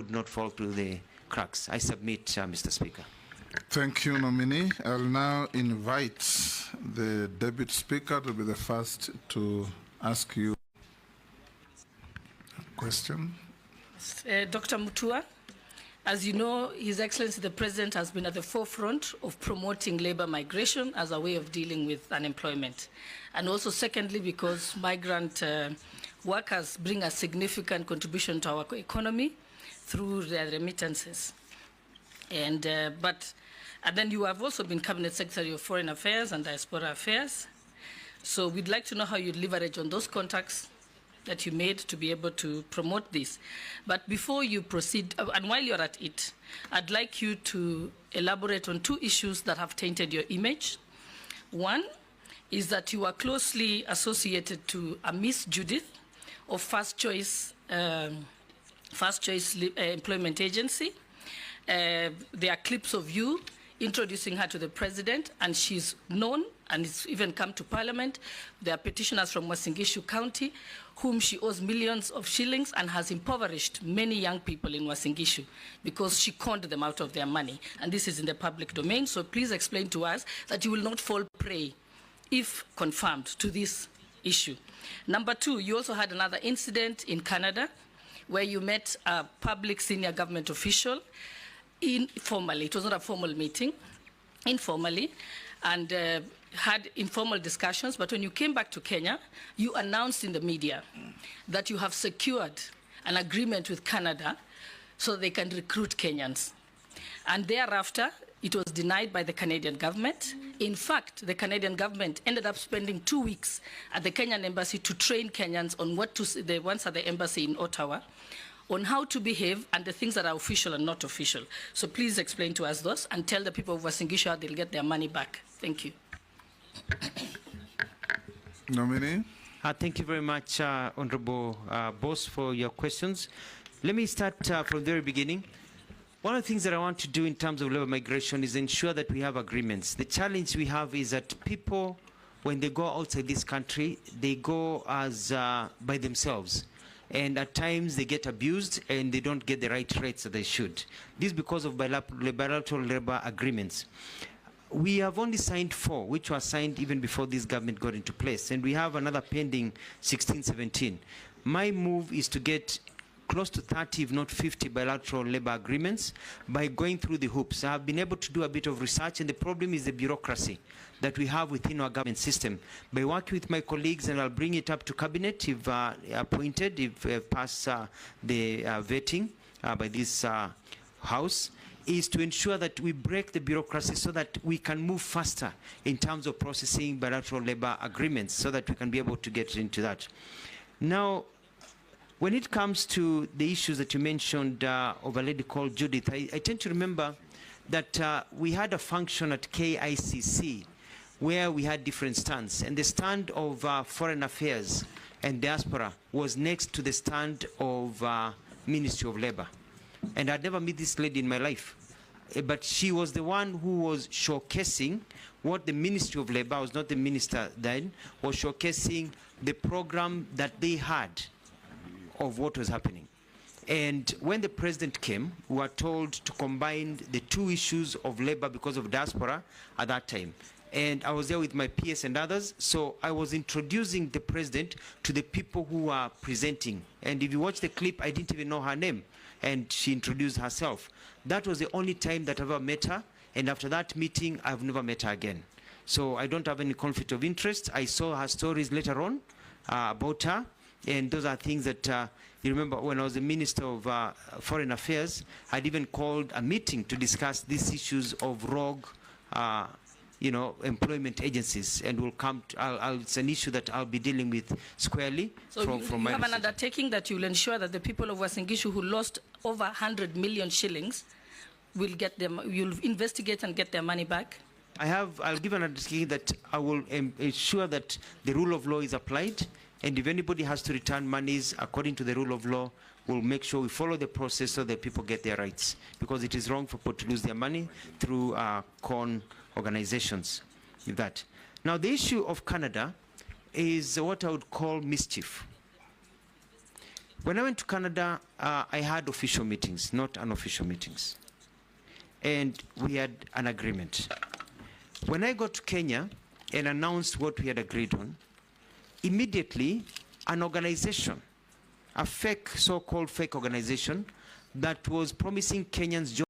would not fall through the cracks. I submit, Mr. Speaker. Thank you, nominee. I'll now invite the Deputy Speaker to be the first to ask you a question. Dr. Mutua, as you know, His Excellency the President has been at the forefront of promoting labor migration as a way of dealing with unemployment. And also, secondly, because migrant workers bring a significant contribution to our economy through their remittances. And then you have also been Cabinet Secretary of Foreign Affairs and Diaspora Affairs. So we'd like to know how you leverage on those contacts that you made to be able to promote this. But before you proceed, and while you're at it, I'd like you to elaborate on two issues that have tainted your image. One is that you are closely associated to a Miss Judith of First Choice Employment Agency. There are clips of you introducing her to the president, and she's known and it's even come to parliament. There are petitioners from Uasin Gishu County whom she owes millions of shillings and has impoverished many young people in Uasin Gishu because she conned them out of their money. And this is in the public domain, so please explain to us that you will not fall prey, if confirmed, to this issue. Number two, you also had another incident in Canada where you met a public senior government official informally. It was not a formal meeting, informally, and had informal discussions. But when you came back to Kenya, you announced in the media that you have secured an agreement with Canada so they can recruit Kenyans. And thereafter, it was denied by the Canadian government. In fact, the Canadian government ended up spending 2 weeks at the Kenyan embassy to train Kenyans on what to say, the ones at the embassy in Ottawa, on how to behave and the things that are official and not official. So please explain to us those and tell the people of Uasin Gishu how they'll get their money back. Thank you. Nominee. Thank you very much, Honorable Boss, for your questions. Let me start from the very beginning. One of the things that I want to do in terms of labor migration is ensure that we have agreements. The challenge we have is that people, when they go outside this country, they go as by themselves. And at times they get abused and they don't get the right rates that they should. This is because of bilateral labor agreements. We have only signed 4, which were signed even before this government got into place. And we have another pending 16, 17. My move is to get close to 30, if not 50, bilateral labor agreements by going through the hoops. I have been able to do a bit of research, and the problem is the bureaucracy that we have within our government system. By working with my colleagues, and I'll bring it up to cabinet if appointed, if pass the vetting by this house, is to ensure that we break the bureaucracy so that we can move faster in terms of processing bilateral labor agreements so that we can be able to get into that. Now, when it comes to the issues that you mentioned of a lady called Judith, I tend to remember that we had a function at KICC where we had different stands, and the stand of Foreign Affairs and Diaspora was next to the stand of Ministry of Labor. And I'd never met this lady in my life. But she was the one who was showcasing what the Ministry of Labor, I was not the minister then, was showcasing the program that they had of what was happening. And when the president came, we were told to combine the two issues of labor because of diaspora at that time. And I was there with my PS and others, so I was introducing the president to the people who were presenting. And if you watch the clip, I didn't even know her name, and she introduced herself. That was the only time that I ever met her, and after that meeting, I've never met her again. So I don't have any conflict of interest. I saw her stories later on about her, and those are things that you remember when I was the Minister of Foreign Affairs, I'd even called a meeting to discuss these issues of rogue employment agencies, and we'll come to, it's an issue that I'll be dealing with squarely. So from my have an undertaking that you'll ensure that the people of Uasin Gishu who lost over 100 million shillings will get them, you'll investigate and get their money back? I'll give an undertaking that I will ensure that the rule of law is applied, and if anybody has to return monies according to the rule of law, we'll make sure we follow the process so that people get their rights, because it is wrong for people to lose their money through con organizations. That. Now, the issue of Canada is what I would call mischief. When I went to Canada, I had official meetings, not unofficial meetings. And we had an agreement. When I got to Kenya and announced what we had agreed on, immediately an organization, a fake, so-called fake organization, that was promising Kenyans jobs